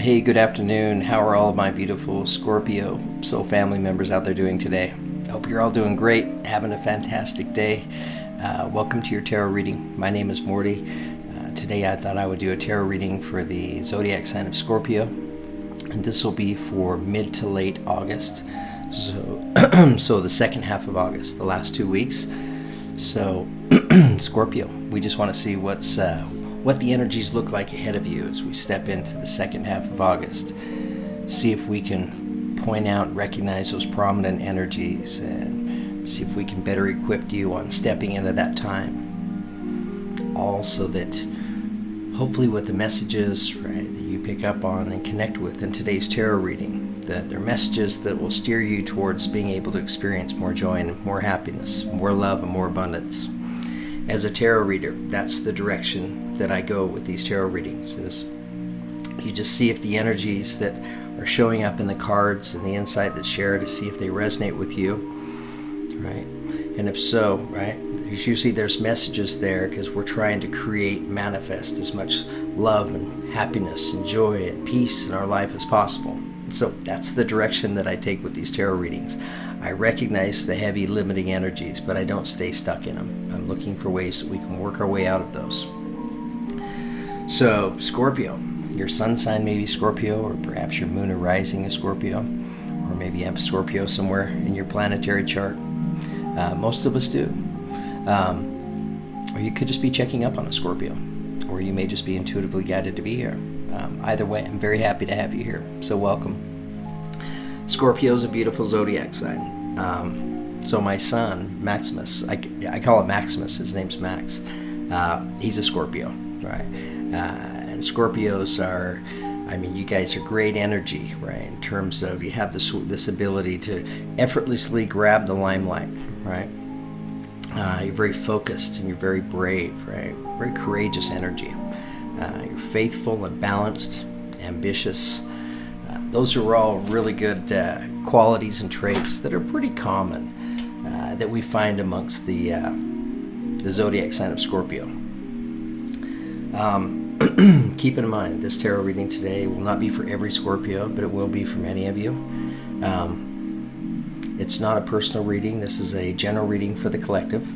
Hey, good afternoon. How are all of my beautiful Scorpio soul family members out there doing today? I hope you're all doing great, having a fantastic day. Welcome to your tarot reading. My name is Morty. Today I thought I would do a tarot reading for the zodiac sign of Scorpio, and this will be for mid to late August. So the second half of August, the last 2 weeks. So Scorpio, we just want to see what the energies look like ahead of you as we step into the second half of August. See if we can point out, recognize those prominent energies, and see if we can better equip you on stepping into that time. Also that hopefully with the messages, right, that you pick up on and connect with in today's tarot reading, that they're messages that will steer you towards being able to experience more joy and more happiness, more love and more abundance. As a tarot reader, that's the direction that I go with these tarot readings, is you just see if the energies that are showing up in the cards and the insight that's shared, to see if they resonate with you, right? And if so, right, usually there's messages there because we're trying to create, manifest as much love and happiness and joy and peace in our life as possible. So that's the direction that I take with these tarot readings. I recognize the heavy limiting energies, but I don't stay stuck in them. I'm looking for ways that we can work our way out of those. So Scorpio, your sun sign may be Scorpio, or perhaps your moon or rising is Scorpio, or maybe you have Scorpio somewhere in your planetary chart. Most of us do. Or you could just be checking up on a Scorpio, or you may just be intuitively guided to be here. Either way, I'm very happy to have you here, so welcome. Scorpio is a beautiful zodiac sign. So my son, Maximus, I call him Maximus, his name's Max. He's a Scorpio, right? And Scorpios are, you guys are great energy, right? In terms of you have this ability to effortlessly grab the limelight, right? You're very focused and you're very brave, right? Very courageous energy. You're faithful and balanced, ambitious. Those are all really good qualities and traits that are pretty common that we find amongst the zodiac sign of Scorpio. Keep in mind, this tarot reading today will not be for every Scorpio, but it will be for many of you. It's not a personal reading. This is a general reading for the collective.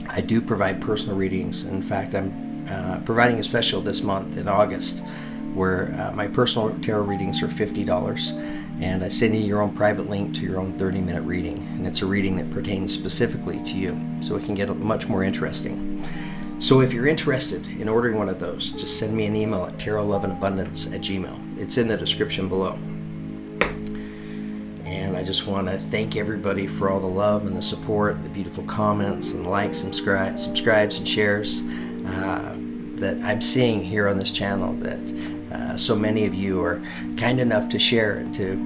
I do provide personal readings. In fact, I'm providing a special this month in August where my personal tarot readings are $50, and I send you your own private link to your own 30-minute reading, and it's a reading that pertains specifically to you, so it can get much more interesting. So if you're interested in ordering one of those, just send me an email at tarotloveandabundance@gmail.com. It's in the description below. And I just want to thank everybody for all the love and the support, the beautiful comments and likes, subscribes and shares that I'm seeing here on this channel, that so many of you are kind enough to share and to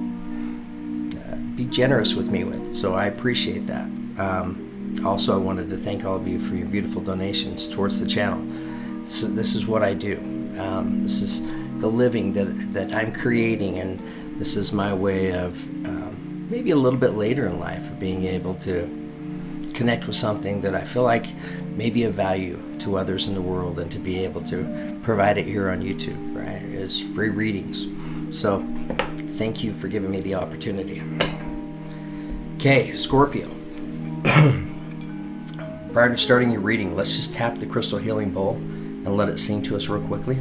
be generous with me with. So I appreciate that. Also, I wanted to thank all of you for your beautiful donations towards the channel. This is what I do. This is the living that I'm creating, and this is my way of maybe a little bit later in life of being able to connect with something that I feel like may be of value to others in the world, and to be able to provide it here on YouTube, right? It's free readings. So thank you for giving me the opportunity. Okay, Scorpio. Prior to starting your reading, let's just tap the crystal healing bowl and let it sing to us real quickly.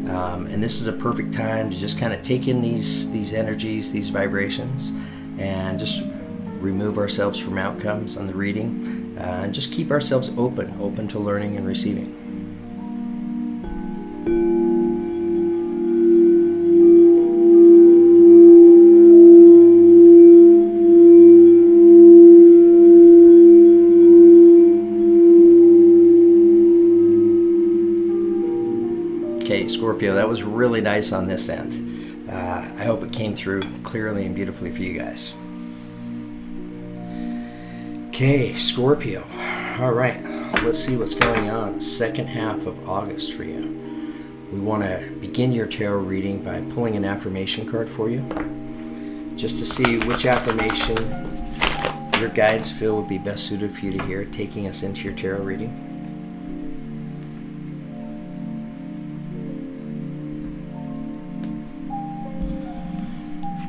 And this is a perfect time to just kind of take in these energies, these vibrations, and just remove ourselves from outcomes on the reading, and just keep ourselves open to learning and receiving. Okay, Scorpio, that was really nice on this end. I hope it came through clearly and beautifully for you guys. Okay, Scorpio. All right, let's see what's going on second half of August for you. We want to begin your tarot reading by pulling an affirmation card for you, just to see which affirmation your guides feel would be best suited for you to hear, taking us into your tarot reading.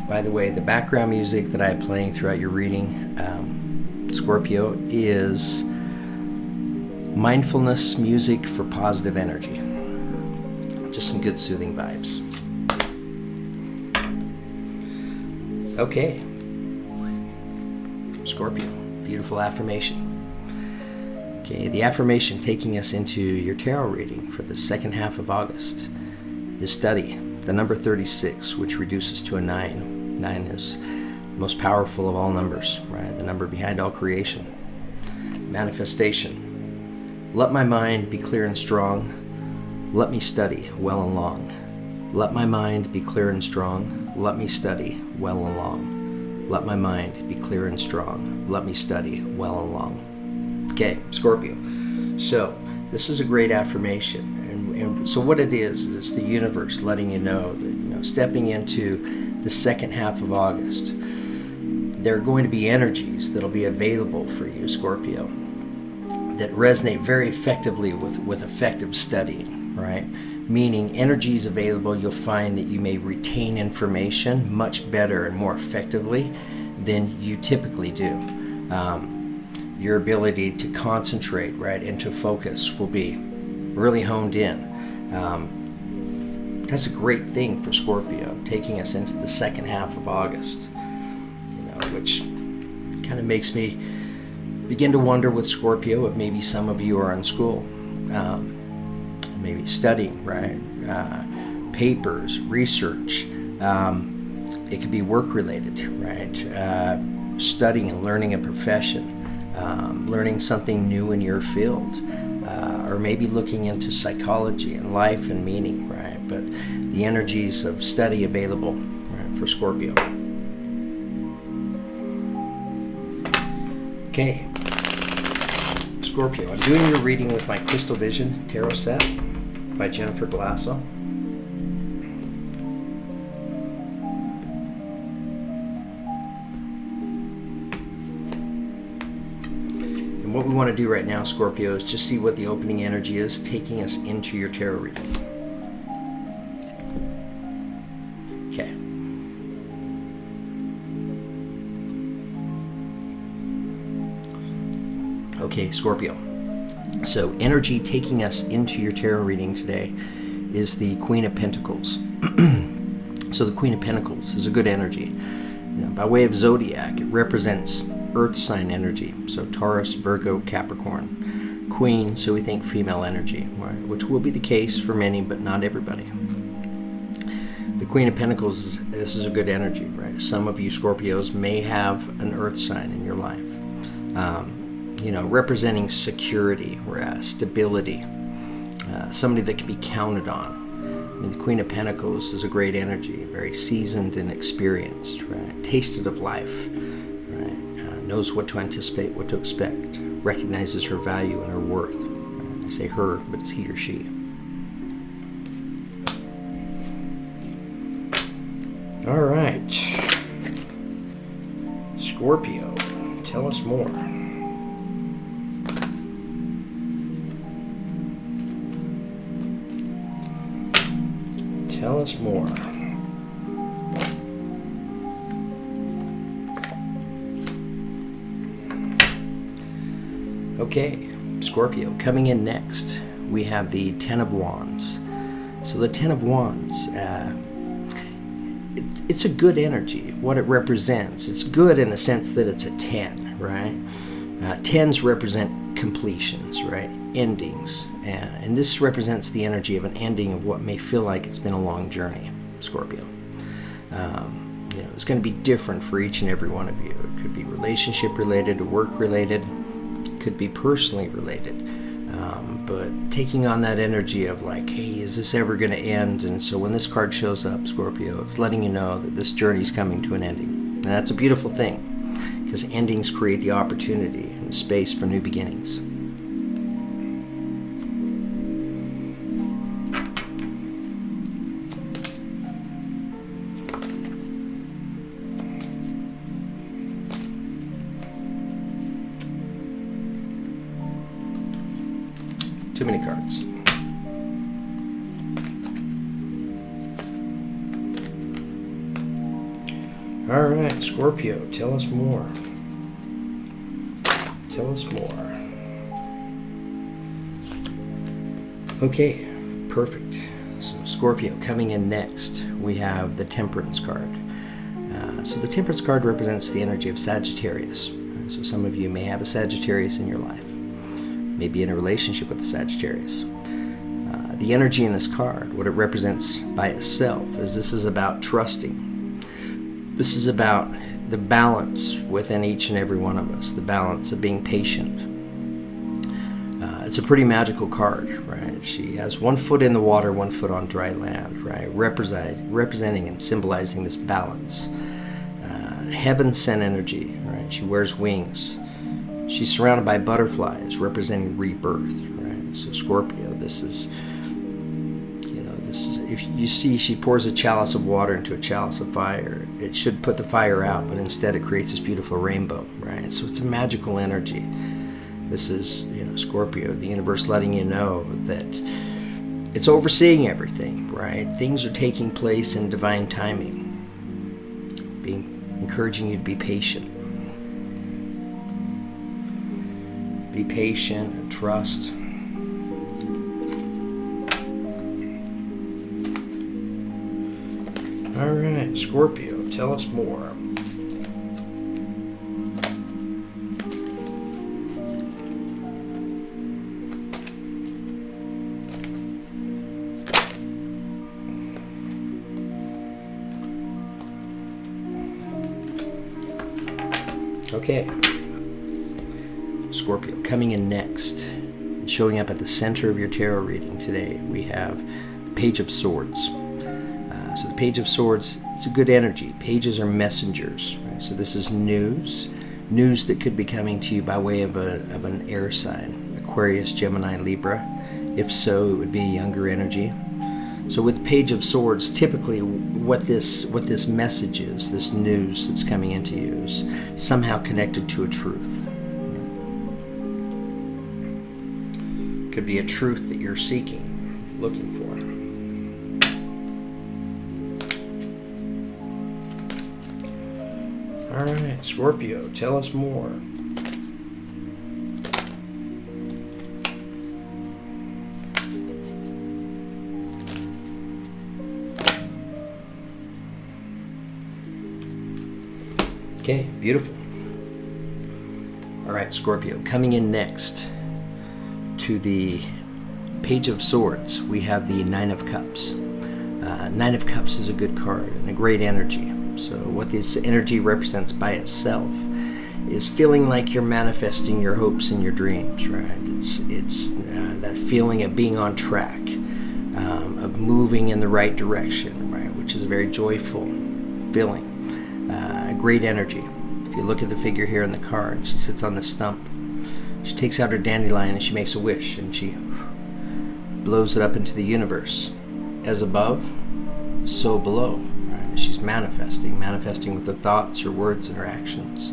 By the way, the background music that I am playing throughout your reading, Scorpio, is mindfulness music for positive energy. Just some good soothing vibes. Okay. Scorpio, beautiful affirmation. Okay, the affirmation taking us into your tarot reading for the second half of August is study the number 36, which reduces to a 9. 9 is the most powerful of all numbers, right? The number behind all creation. Manifestation. Let my mind be clear and strong. Let me study well and long. Let my mind be clear and strong. Let me study well and long. Let my mind be clear and strong. Let me study well and long. Okay, Scorpio. So this is a great affirmation. And so what it is it's the universe letting you know that, stepping into the second half of August, there are going to be energies that'll be available for you, Scorpio, that resonate very effectively with effective studying, right? Meaning energies available, you'll find that you may retain information much better and more effectively than you typically do. Your ability to concentrate, right, and to focus will be really honed in. That's a great thing for Scorpio, taking us into the second half of August, which kind of makes me begin to wonder with Scorpio if maybe some of you are in school, maybe studying, right? Papers, research. It could be work-related, right? Studying and learning a profession, learning something new in your field, or maybe looking into psychology and life and meaning, right? But the energies of study available, right, for Scorpio. Okay, Scorpio, I'm doing your reading with my Crystal Vision Tarot set by Jennifer Glasso. And what we want to do right now, Scorpio, is just see what the opening energy is taking us into your tarot reading. Okay. Okay, Scorpio. So energy taking us into your tarot reading today is the Queen of Pentacles. So the Queen of Pentacles is a good energy. By way of zodiac, it represents earth sign energy. So Taurus, Virgo, Capricorn. Queen, so we think female energy, right? Which will be the case for many, but not everybody. The Queen of Pentacles, this is a good energy, right? Some of you Scorpios may have an earth sign in your life. Representing security, stability, somebody that can be counted on. The Queen of Pentacles is a great energy, very seasoned and experienced, right? Tasted of life, right? Knows what to anticipate, what to expect, recognizes her value and her worth. Right? I say her, but it's he or she. All right, Scorpio, tell us more. Tell us more. Okay, Scorpio, coming in next, we have the Ten of Wands. So the Ten of Wands, it's a good energy. What it represents, it's good in the sense that it's a 10, right? 10s represent completions, right? Endings. And this represents the energy of an ending of what may feel like it's been a long journey, Scorpio. It's going to be different for each and every one of you. It could be relationship related, work related, it could be personally related. But taking on that energy of like, hey, is this ever going to end? And so when this card shows up, Scorpio, it's letting you know that this journey is coming to an ending. And that's a beautiful thing, because endings create the opportunity and the space for new beginnings. Too many cards. All right, Scorpio, tell us more. Tell us more. Okay, perfect. So Scorpio, coming in next, we have the Temperance card. So the Temperance card represents the energy of Sagittarius. So some of you may have a Sagittarius in your life, maybe in a relationship with a Sagittarius. The energy in this card, what it represents by itself, is this is about trusting. This is about the balance within each and every one of us, the balance of being patient. It's a pretty magical card, right? She has 1 foot in the water, 1 foot on dry land, right? Representing and symbolizing this balance. Heaven-sent energy, right? She wears wings. She's surrounded by butterflies, representing rebirth, right? So Scorpio, this is, if you see she pours a chalice of water into a chalice of fire, it should put the fire out, but instead it creates this beautiful rainbow, right? So it's a magical energy. This is, Scorpio, the universe letting you know that it's overseeing everything, right? Things are taking place in divine timing. Encouraging you to be patient. Be patient and trust. All right, Scorpio, tell us more. Okay, Scorpio, coming in next, showing up at the center of your tarot reading today, we have the Page of Swords. So the Page of Swords, it's a good energy. Pages are messengers, right? So this is news that could be coming to you by way of an air sign, Aquarius, Gemini, Libra. If so, it would be a younger energy. So with Page of Swords, typically what this message is, this news that's coming into you, is somehow connected to a truth. Could be a truth that you're seeking, looking for. All right, Scorpio, tell us more. Okay, beautiful. All right, Scorpio, coming in next to the Page of Swords, we have the Nine of Cups. Nine of Cups is a good card and a great energy. So what this energy represents by itself is feeling like you're manifesting your hopes and your dreams, right? It's that feeling of being on track, of moving in the right direction, right? Which is a very joyful feeling. Great energy. If you look at the figure here in the card, she sits on the stump. She takes out her dandelion and she makes a wish and she blows it up into the universe. As above, so below. Right? She's manifesting with her thoughts, her words, and her actions.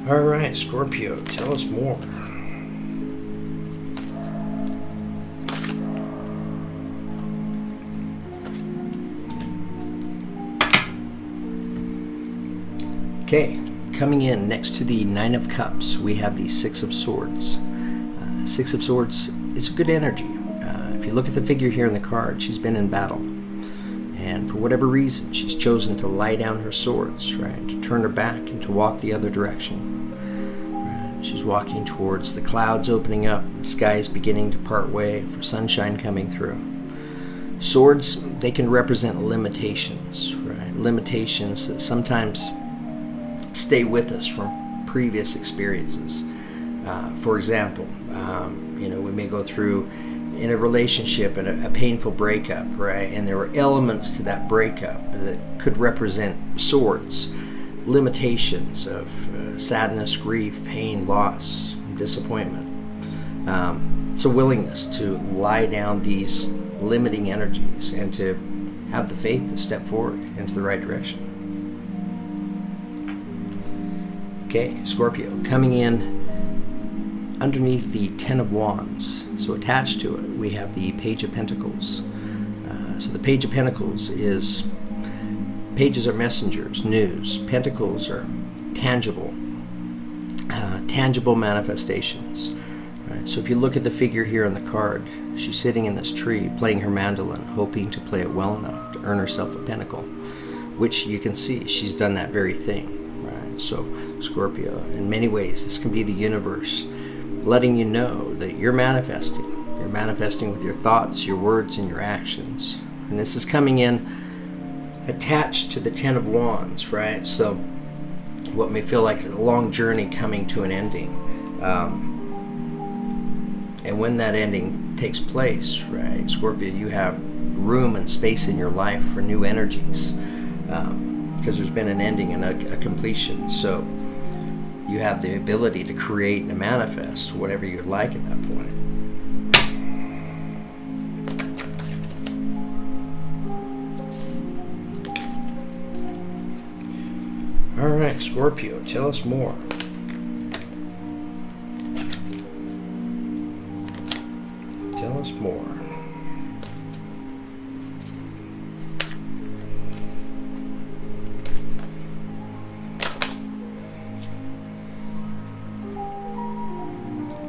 All right, Scorpio, tell us more. Okay, coming in next to the Nine of Cups, we have the Six of Swords. Six of Swords is a good energy. If you look at the figure here in the card, she's been in battle. And for whatever reason, she's chosen to lie down her swords, right? To turn her back and to walk the other direction. Right? She's walking towards the clouds opening up, the skies beginning to part way for sunshine coming through. Swords, they can represent limitations, right? Limitations that sometimes stay with us from previous experiences. For example, we may go through in a relationship and a painful breakup, right? And there were elements to that breakup that could represent swords, limitations of sadness, grief, pain, loss, disappointment. It's a willingness to lie down these limiting energies and to have the faith to step forward into the right direction. Okay, Scorpio, coming in underneath the Ten of Wands. So attached to it, we have the Page of Pentacles. So the Page of Pentacles is, pages are messengers, news. Pentacles are tangible, tangible manifestations. Right? So if you look at the figure here on the card, she's sitting in this tree playing her mandolin, hoping to play it well enough to earn herself a pentacle, which you can see she's done that very thing. Right? So Scorpio, in many ways, this can be the universe letting you know that you're manifesting. You're manifesting with your thoughts, your words, and your actions. And this is coming in attached to the Ten of Wands, right? So what may feel like a long journey coming to an ending. And when that ending takes place, right, Scorpio, you have room and space in your life for new energies, because there's been an ending and a completion. So you have the ability to create and to manifest whatever you'd like at that point. All right, Scorpio, tell us more. Tell us more.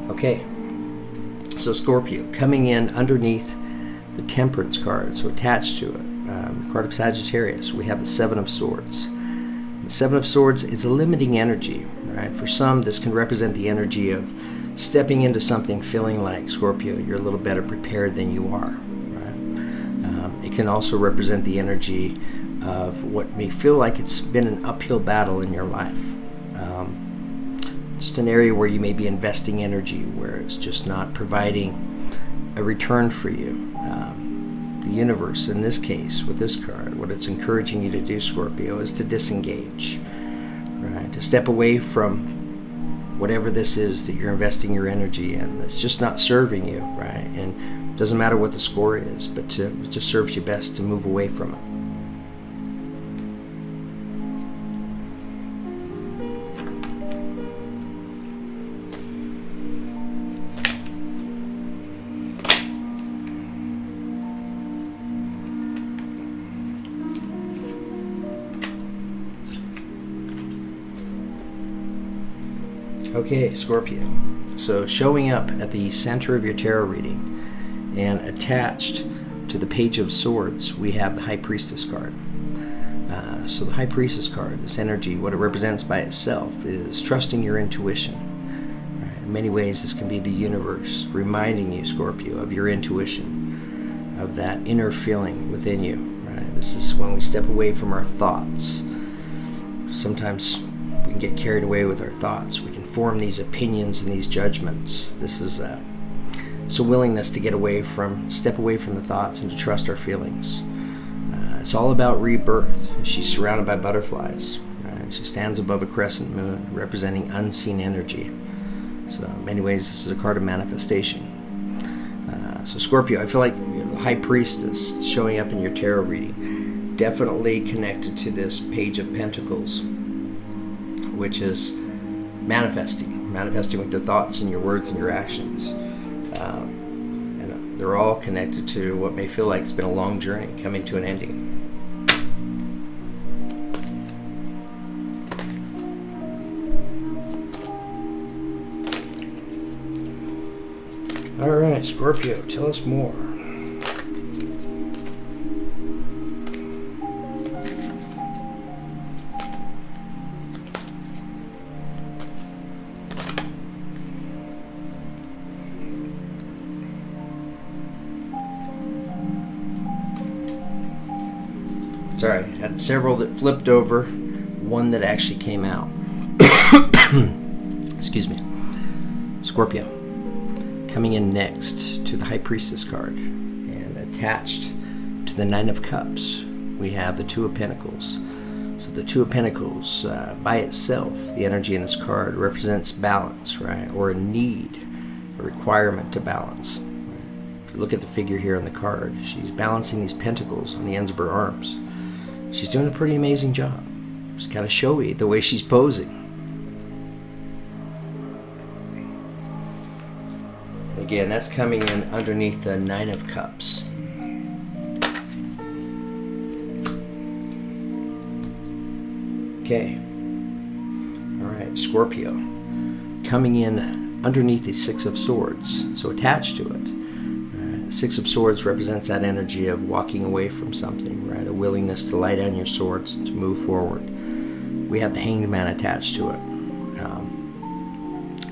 Okay, so Scorpio, coming in underneath the Temperance card, so attached to it, the card of Sagittarius, we have the Seven of Swords. The Seven of Swords is a limiting energy, right? For some, this can represent the energy of stepping into something feeling like, Scorpio, you're a little better prepared than you are, right? It can also represent the energy of what may feel like it's been an uphill battle in your life. Just an area where you may be investing energy, where it's just not providing a return for you. The universe, in this case, with this card, what it's encouraging you to do, Scorpio, is to disengage, right? To step away from whatever this is that you're investing your energy in. It's just not serving you, right? And it doesn't matter what the score is, but it just serves you best to move away from it. Okay, Scorpio. So showing up at the center of your tarot reading and attached to the Page of Swords, we have the High Priestess card. So the High Priestess card, this energy, what it represents by itself is trusting your intuition. Right? In many ways, this can be the universe reminding you, Scorpio, of your intuition, of that inner feeling within you. Right? This is when we step away from our thoughts. Sometimes we can get carried away with our thoughts. We can form these opinions and these judgments. This is a willingness to step away from the thoughts and to trust our feelings. It's all about rebirth. She's surrounded by butterflies. Right? She stands above a crescent moon, representing unseen energy. So in many ways, this is a card of manifestation. So Scorpio, I feel like the High Priestess showing up in your tarot reading, definitely connected to this Page of Pentacles, which is manifesting with your thoughts and your words and your actions. And they're all connected to what may feel like it's been a long journey coming to an ending. All right, Scorpio, tell us more. Sorry, I had several that flipped over, one that actually came out. Excuse me. Scorpio, coming in next to the High Priestess card, and attached to the Nine of Cups, we have the Two of Pentacles. So the Two of Pentacles, by itself, the energy in this card represents balance, right? Or a need, a requirement to balance. Right? If you look at the figure here on the card, she's balancing these pentacles on the ends of her arms. She's doing a pretty amazing job. It's kind of showy the way she's posing. Again, that's coming in underneath the Nine of Cups. Okay. All right, Scorpio. Coming in underneath the Six of Swords, so attached to it. Six of Swords represents that energy of walking away from something, right? A willingness to lay down your swords and to move forward. We have the Hanged Man attached to it.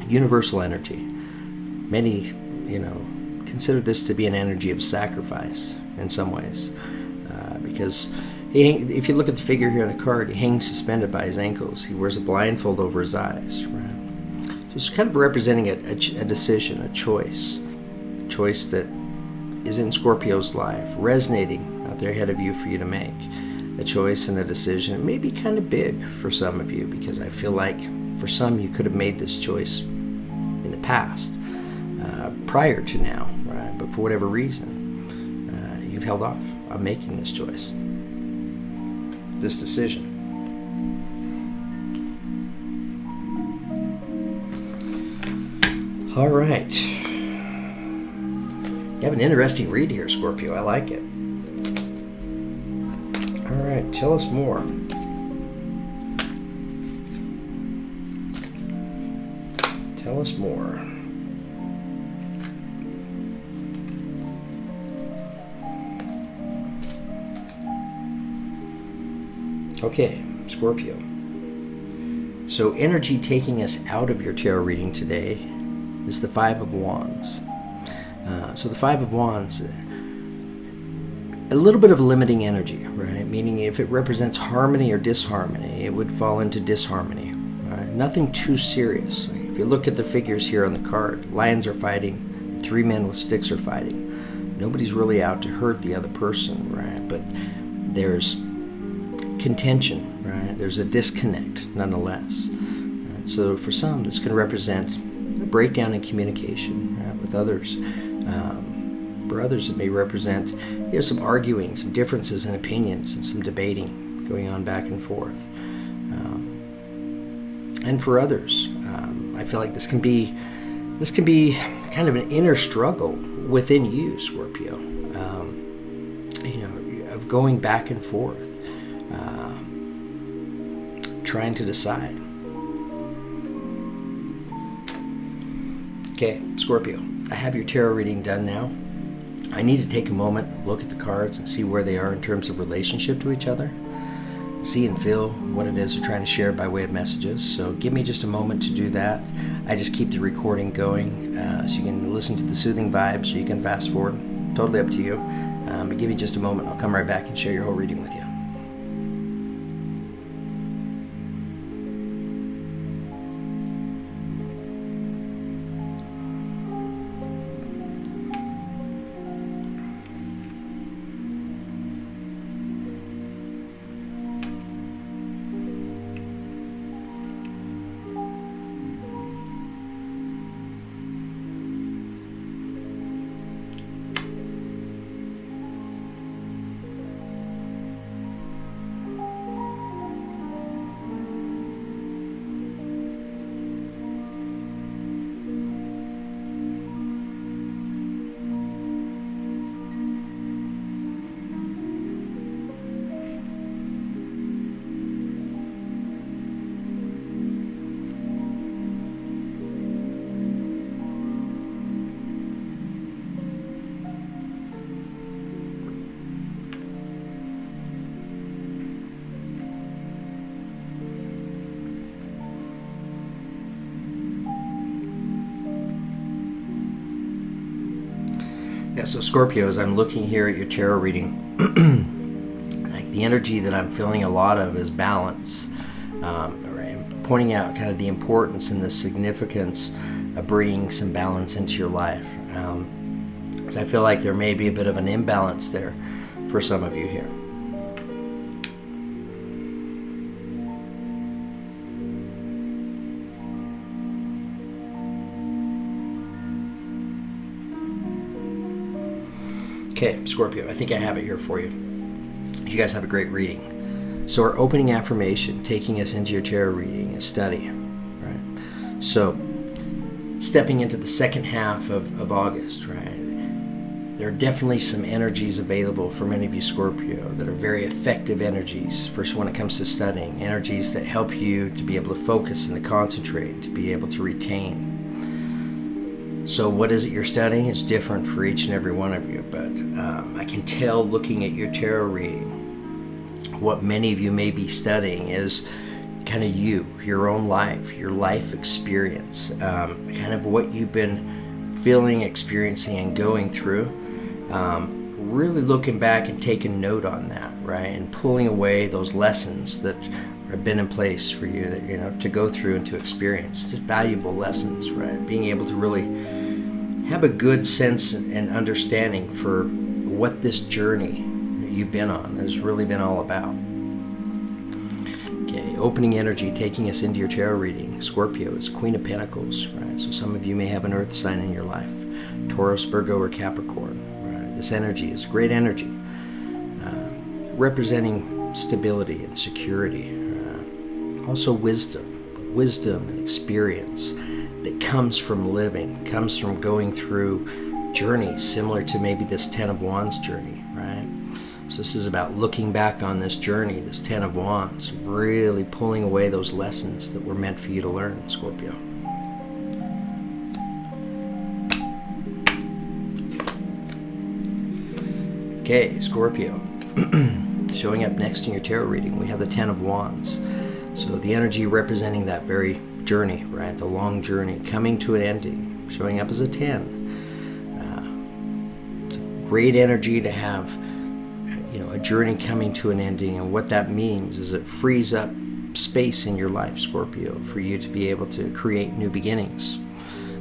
Universal energy. Many, consider this to be an energy of sacrifice in some ways, because if you look at the figure here on the card, he hangs suspended by his ankles. He wears a blindfold over his eyes, right? So it's kind of representing a decision, a choice that is in Scorpio's life, resonating out there ahead of you for you to make. A choice and a decision. It may be kind of big for some of you, because I feel like for some you could have made this choice in the past, prior to now, right? But for whatever reason, you've held off on making this choice, this decision. All right. You have an interesting read here, Scorpio. I like it. All right, tell us more. Tell us more. Okay, Scorpio. So energy taking us out of your tarot reading today is the Five of Wands. So the Five of Wands, a little bit of limiting energy, right? Meaning if it represents harmony or disharmony, it would fall into disharmony. Right? Nothing too serious. If you look at the figures here on the card, lions are fighting, the three men with sticks are fighting. Nobody's really out to hurt the other person, right? But there's contention, right? There's a disconnect nonetheless. Right? So for some, this can represent a breakdown in communication, right, with others. For others, it may represent some arguing, some differences in opinions, and some debating going on back and forth. And for others, I feel like this can be kind of an inner struggle within you, Scorpio. Of going back and forth, trying to decide. Okay, Scorpio, I have your tarot reading done now. I need to take a moment, look at the cards, and see where they are in terms of relationship to each other. See and feel what it is they're trying to share by way of messages. So give me just a moment to do that. I just keep the recording going so you can listen to the soothing vibes, or you can fast forward. Totally up to you. But give me just a moment. I'll come right back and share your whole reading with you. Yeah, so Scorpio, as I'm looking here at your tarot reading, like the energy that I'm feeling a lot of is balance. Right? Pointing out kind of the importance and the significance of bringing some balance into your life. So I feel like there may be a bit of an imbalance there for some of you here. Okay, Scorpio, I think I have it here for you. You guys have a great reading. So our opening affirmation, taking us into your tarot reading, is study. Right? So stepping into the second half of August, right? There are definitely some energies available for many of you Scorpio that are very effective energies. First, when it comes to studying, energies that help you to be able to focus and to concentrate, to be able to retain. So what is it you're studying? It's different for each and every one of you, but I can tell looking at your tarot reading, what many of you may be studying is kind of your own life, your life experience, kind of what you've been feeling, experiencing, and going through. Really looking back and taking note on that, right? And pulling away those lessons that have been in place for you that, to go through and to experience. Just valuable lessons, right? Being able to really have a good sense and understanding for what this journey that you've been on has really been all about. Okay, opening energy taking us into your tarot reading. Scorpio is Queen of Pentacles, right? So some of you may have an earth sign in your life. Taurus, Virgo, or Capricorn. This energy is great energy, representing stability and security. Also wisdom and experience that comes from living, comes from going through journeys similar to maybe this Ten of Wands journey, right? So this is about looking back on this journey, this Ten of Wands, really pulling away those lessons that were meant for you to learn, Scorpio. Okay, Scorpio, showing up next in your tarot reading, we have the Ten of Wands. So the energy representing that very journey, right? The long journey, coming to an ending, showing up as a 10. Great energy to have, a journey coming to an ending. And what that means is it frees up space in your life, Scorpio, for you to be able to create new beginnings.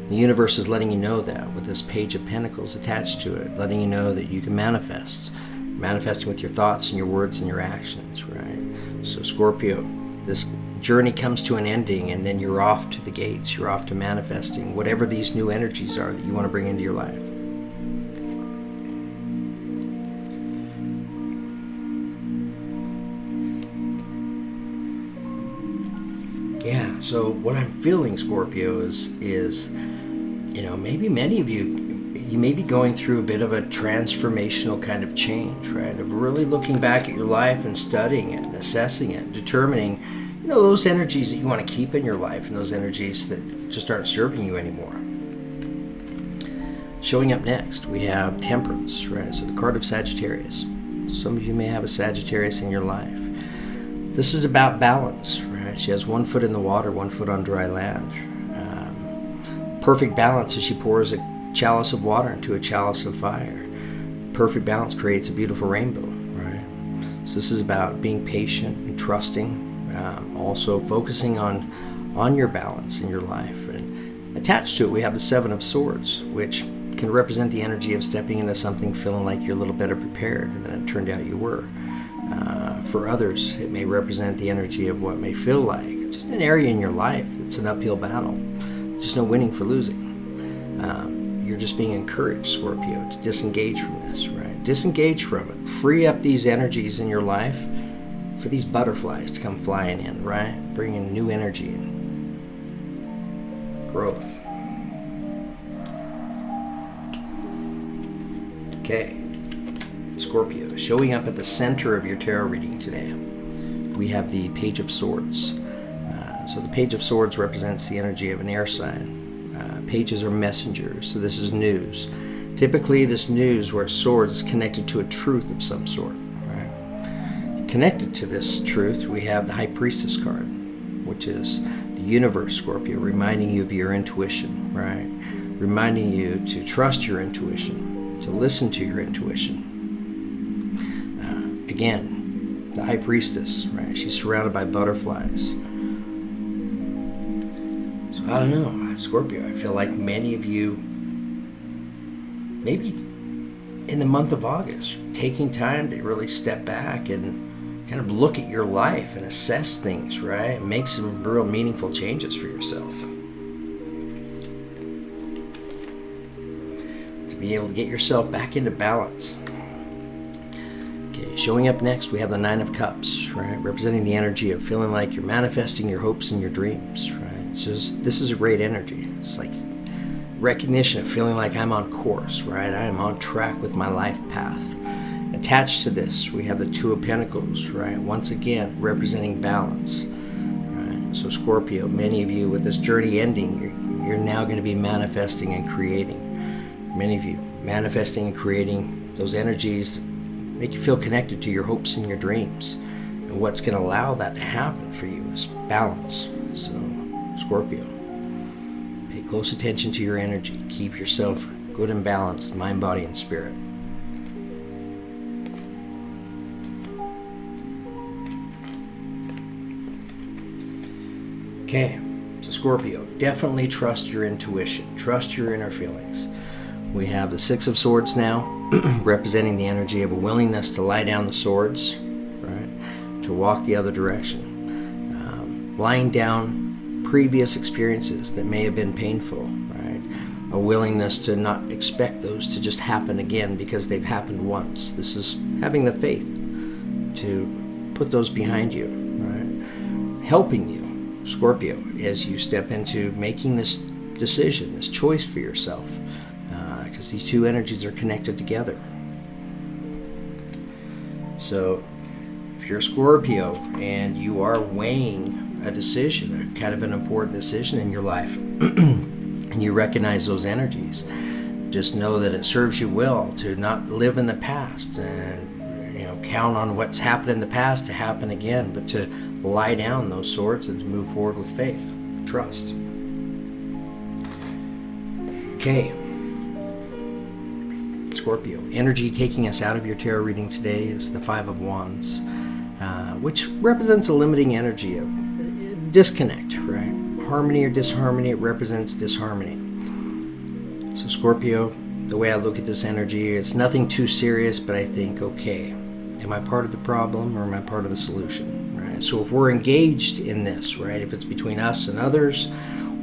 The universe is letting you know that with this Page of Pentacles attached to it, letting you know that you can manifest. Manifesting with your thoughts and your words and your actions, right? So Scorpio, this journey comes to an ending and then you're off to the gates. You're off to manifesting whatever these new energies are that you want to bring into your life. Yeah, so what I'm feeling, Scorpio, is maybe many of you may be going through a bit of a transformational kind of change, right? Of really looking back at your life and studying it, and assessing it, determining, those energies that you want to keep in your life and those energies that just aren't serving you anymore. Showing up next, we have Temperance, right? So the card of Sagittarius. Some of you may have a Sagittarius in your life. This is about balance, right? She has one foot in the water, one foot on dry land. Perfect balance as she pours a chalice of water into a chalice of fire. Perfect balance creates a beautiful rainbow, right? So this is about being patient and trusting, also focusing on your balance in your life. And attached to it, we have the Seven of Swords, which can represent the energy of stepping into something feeling like you're a little better prepared than it turned out you were. For others, it may represent the energy of what may feel like just an area in your life that's an uphill battle. Just no winning for losing. You're just being encouraged, Scorpio, to disengage from this, right? Disengage from it. Free up these energies in your life for these butterflies to come flying in, right? Bringing new energy and growth. Okay, Scorpio, showing up at the center of your tarot reading today, we have the Page of Swords. So the Page of Swords represents the energy of an air sign. Pages are messengers, so this is news. Typically, this news where swords is connected to a truth of some sort. Right? Connected to this truth, we have the High Priestess card, which is the universe, Scorpio, reminding you of your intuition, right? Reminding you to trust your intuition, to listen to your intuition. Again, the High Priestess, right? She's surrounded by butterflies. So I don't know, Scorpio, I feel like many of you, maybe in the month of August, taking time to really step back and kind of look at your life and assess things, right? And make some real meaningful changes for yourself. To be able to get yourself back into balance. Okay, showing up next, we have the Nine of Cups, right? Representing the energy of feeling like you're manifesting your hopes and your dreams, right? So this is a great energy. It's like recognition of feeling like I'm on course, right? I am on track with my life path. Attached to this, we have the Two of Pentacles, right? Once again, representing balance. Right? So Scorpio, many of you with this journey ending, you're now going to be manifesting and creating. Many of you manifesting and creating those energies that make you feel connected to your hopes and your dreams. And what's going to allow that to happen for you is balance. So Scorpio, pay close attention to your energy. Keep yourself good and balanced, mind, body, and spirit. Okay, so Scorpio, definitely trust your intuition. Trust your inner feelings. We have the Six of Swords now, representing the energy of a willingness to lie down the swords, right? To walk the other direction. Lying down previous experiences that may have been painful, right? A willingness to not expect those to just happen again because they've happened once. This is having the faith to put those behind you, right? Helping you, Scorpio, as you step into making this decision, this choice for yourself. Because these two energies are connected together. So if you're a Scorpio and you are weighing a decision, a kind of an important decision in your life, and you recognize those energies, just know that it serves you well to not live in the past and count on what's happened in the past to happen again, but to lie down those swords and to move forward with faith, trust. Okay. Scorpio, energy taking us out of your tarot reading today is the Five of Wands, which represents a limiting energy of disconnect, right? Harmony or disharmony, it represents disharmony. So Scorpio, the way I look at this energy, it's nothing too serious, but I think, okay, am I part of the problem or am I part of the solution, right? So if we're engaged in this, right, if it's between us and others,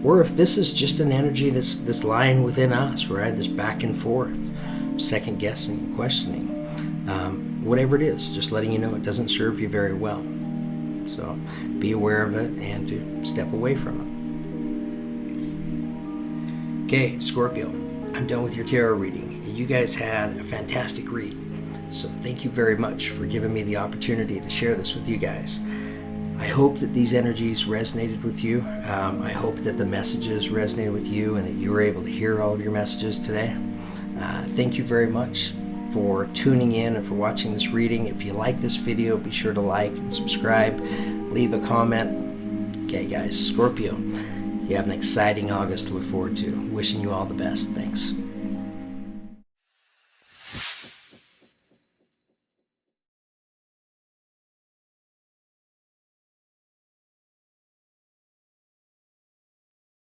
or if this is just an energy that's lying within us, right, this back and forth, second guessing, questioning, whatever it is, just letting you know it doesn't serve you very well. So be aware of it and to step away from it. Okay, Scorpio, I'm done with your tarot reading. You guys had a fantastic read. So thank you very much for giving me the opportunity to share this with you guys. I hope that these energies resonated with you. I hope that the messages resonated with you and that you were able to hear all of your messages today. Thank you very much for tuning in and for watching this reading. If you like this video, be sure to like and subscribe, leave a comment. Okay guys, Scorpio, you have an exciting August to look forward to. Wishing you all the best. Thanks.